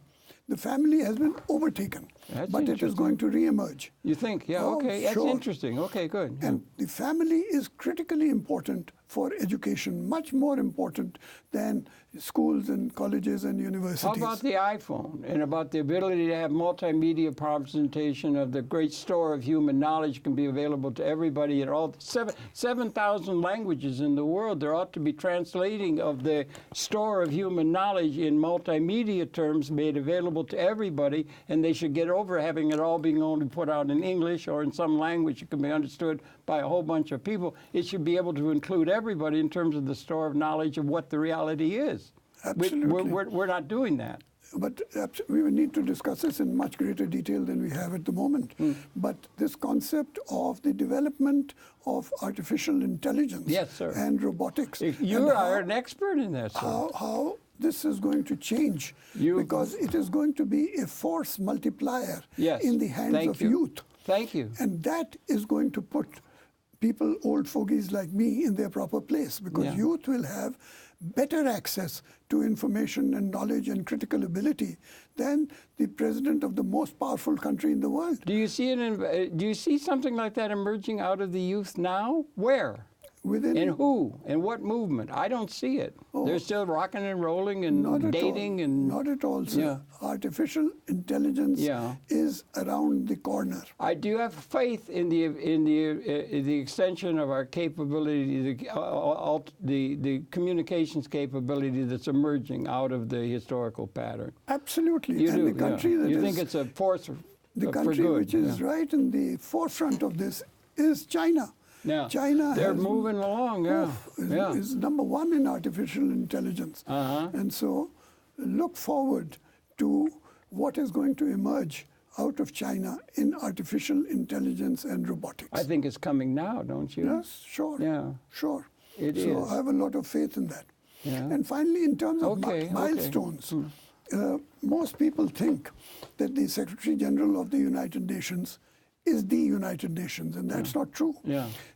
The family has been overtaken, but it is going to reemerge. You think? Yeah, okay. That's interesting. Okay, good. And the family is critically important for education, much more important than schools and colleges and universities. How about the iPhone and about the ability to have multimedia representation of the great store of human knowledge can be available to everybody in all 7,000 languages in the world? There ought to be translating of the store of human knowledge in multimedia terms made available to everybody, and they should get over having it all being only put out in English or in some language that can be understood by a whole bunch of people. It should be able to include everybody in terms of the store of knowledge of what the reality is. Absolutely. We're not doing that. But we will need to discuss this in much greater detail than we have at the moment. But this concept of the development of artificial intelligence and robotics. You are an expert in that, sir. How this is going to change, because it is going to be a force multiplier in the hands of youth. Thank you. And that is going to put people, old fogies like me, in their proper place, because youth will have better access to information and knowledge and critical ability than the president of the most powerful country in the world. Do you see do you see something like that emerging out of the youth now? Where? And who? And what movement? I don't see it. They're still rocking and rolling and dating and... Not at all, sir. Artificial intelligence is around the corner. I do have faith in the extension of our capability, the communications capability that's emerging out of the historical pattern. Absolutely. You and do, the country that you think it's a force the country for good, which is right in the forefront of this is China. China they're moving along, is number one in artificial intelligence. And so look forward to what is going to emerge out of China in artificial intelligence and robotics. I think it's coming now, don't you? Yes, sure. Yeah. Sure. It so is. I have a lot of faith in that. And finally, in terms of milestones, most people think that the Secretary General of the United Nations is the United Nations, and that's not true.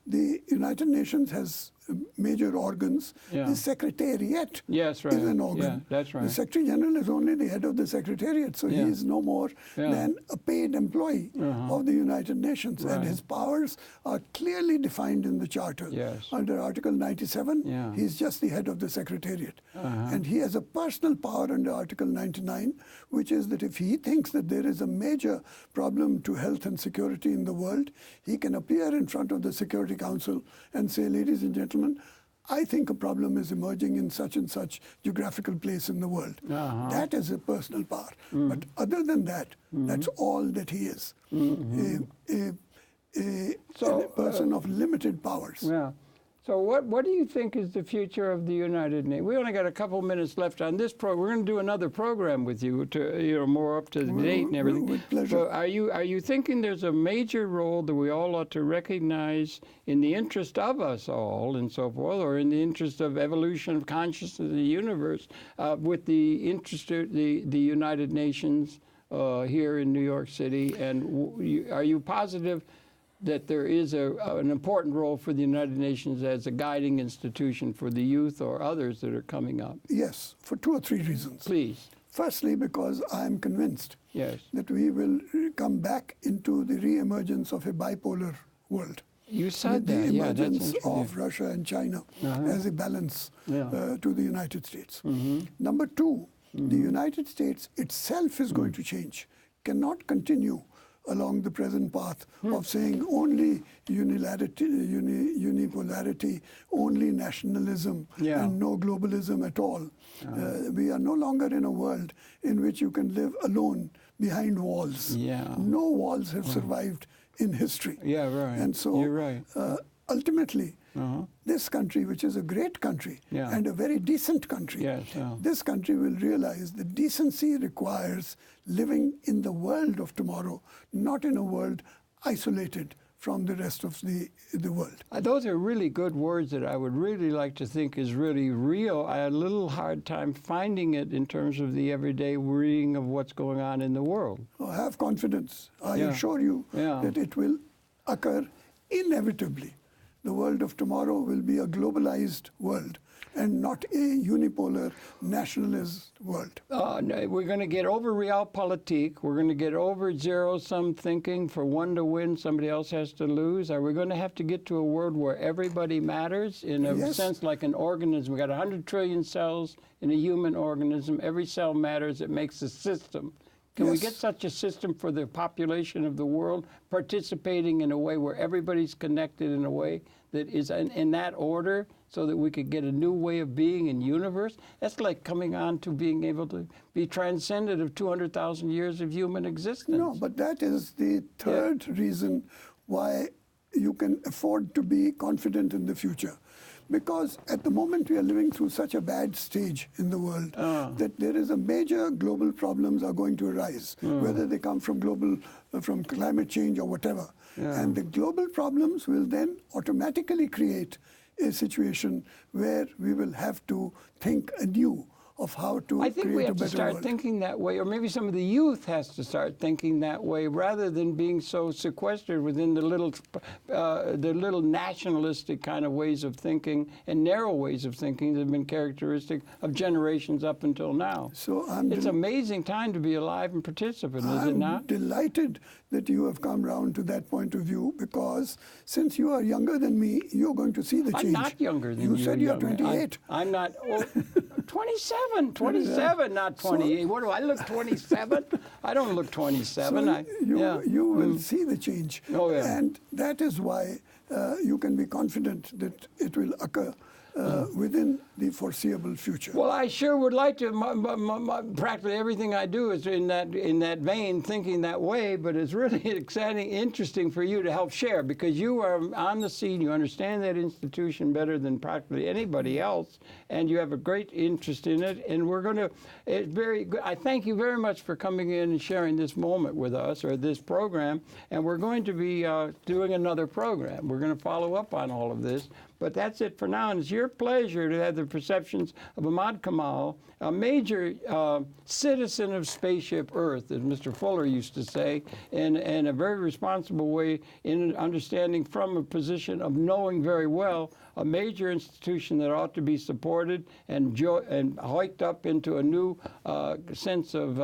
The United Nations has major organs. The Secretariat is an organ. That's right. The Secretary General is only the head of the Secretariat, so he is no more than a paid employee of the United Nations, and his powers are clearly defined in the Charter. Under Article 97, he's just the head of the Secretariat. And he has a personal power under Article 99, which is that if he thinks that there is a major problem to health and security in the world, he can appear in front of the Security Council and say, ladies and gentlemen, I think a problem is emerging in such and such geographical place in the world. That is a personal power. But other than that, that's all that he is. A person of limited powers. So what do you think is the future of the United Nations? We only got a couple minutes left on this program. We're going to do another program with you to more up to date and everything. With pleasure. So are you thinking there's a major role that we all ought to recognize in the interest of us all and so forth, or in the interest of evolution of consciousness of the universe, with the interest of the United Nations here in New York City? And are you positive that there is an important role for the United Nations as a guiding institution for the youth or others that are coming up? Yes, for 2 or 3 reasons. Please. Firstly, because I am convinced that we will come back into the re-emergence of a bipolar world. You said that. The emergence that's of Russia and China as a balance to the United States. Number 2, the United States itself is going to change, cannot continue along the present path of saying only unipolarity, only nationalism, and no globalism at all. We are no longer in a world in which you can live alone behind walls. No walls have survived in history. Yeah, right. And so you're right. Ultimately, this country, which is a great country and a very decent country, this country will realize that decency requires living in the world of tomorrow, not in a world isolated from the rest of the world. Those are really good words that I would really like to think is really real. I had a little hard time finding it in terms of the everyday reading of what's going on in the world. Oh, have confidence. I assure you that it will occur inevitably. The world of tomorrow will be a globalized world and not a unipolar nationalist world. No, we're going to get over realpolitik. We're going to get over zero-sum thinking. For one to win, somebody else has to lose. Are we going to have to get to a world where everybody matters in a sense like an organism? We've got 100 trillion cells in a human organism. Every cell matters. It makes a system. Can we get such a system for the population of the world participating in a way where everybody's connected in a way that is in that order so that we could get a new way of being in universe? That's like coming on to being able to be transcended of 200,000 years of human existence. No, but that is the third reason why you can afford to be confident in the future. Because at the moment we are living through such a bad stage in the world that there is a major global problems are going to arise, whether they come from from climate change or whatever. And the global problems will then automatically create a situation where we will have to think anew of how to I think create we have a better to start world. thinking that way, or maybe some of the youth has to start thinking that way, rather than being so sequestered within the little nationalistic kind of ways of thinking and narrow ways of thinking that have been characteristic of generations up until now. So it's an amazing time to be alive and participant, is it not? I'm delighted that you have come round to that point of view, because since you are younger than me, you're going to see the change. I'm not younger than you. You said you're 28. I'm not. 27, not 28. What do I look 27? I don't look 27. So you will see the change. Oh, yeah. And that is why you can be confident that it will occur within the foreseeable future. Well, I sure would like to. Practically everything I do is in that vein, thinking that way. But it's really exciting, interesting for you to help share, because you are on the scene. You understand that institution better than practically anybody else, and you have a great interest in it. And we're going to. It's very good. I thank you very much for coming in and sharing this moment with us, or this program. And we're going to be doing another program. We're going to follow up on all of this. But that's it for now, and it's your pleasure to have the perceptions of Ahmad Kamal, a major citizen of Spaceship Earth, as Mr. Fuller used to say, in a very responsible way, in understanding from a position of knowing very well a major institution that ought to be supported and hiked up into a new sense of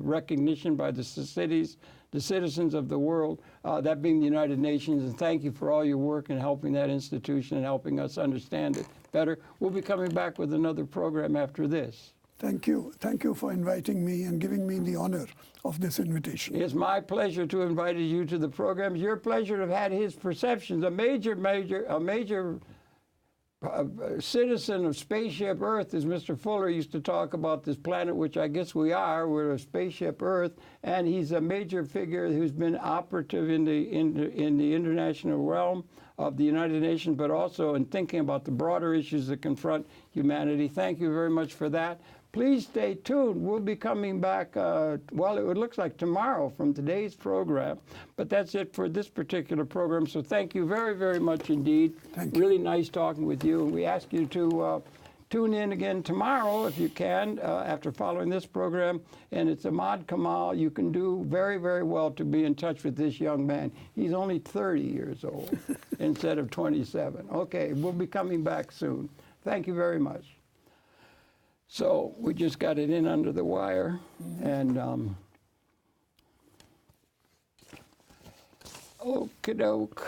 recognition by the cities, the citizens of the world, that being the United Nations. And thank you for all your work in helping that institution and helping us understand it better. We'll be coming back with another program after this. Thank you. Thank you for inviting me and giving me the honor of this invitation. It's my pleasure to invite you to the program. It's your pleasure to have had his perceptions. A major citizen of Spaceship Earth, as Mr. Fuller used to talk about this planet, which I guess we are. We're a Spaceship Earth, and he's a major figure who's been operative in the international realm of the United Nations, but also in thinking about the broader issues that confront humanity. Thank you very much for that. Please stay tuned. We'll be coming back, well, it looks like tomorrow from today's program. But that's it for this particular program. So thank you very, very much indeed. Thank you. Really nice talking with you. And we ask you to tune in again tomorrow, if you can, after following this program. And it's Ahmad Kamal. You can do very, very well to be in touch with this young man. He's only 30 years old instead of 27. Okay, we'll be coming back soon. Thank you very much. So we just got it in under the wire, and okie doke.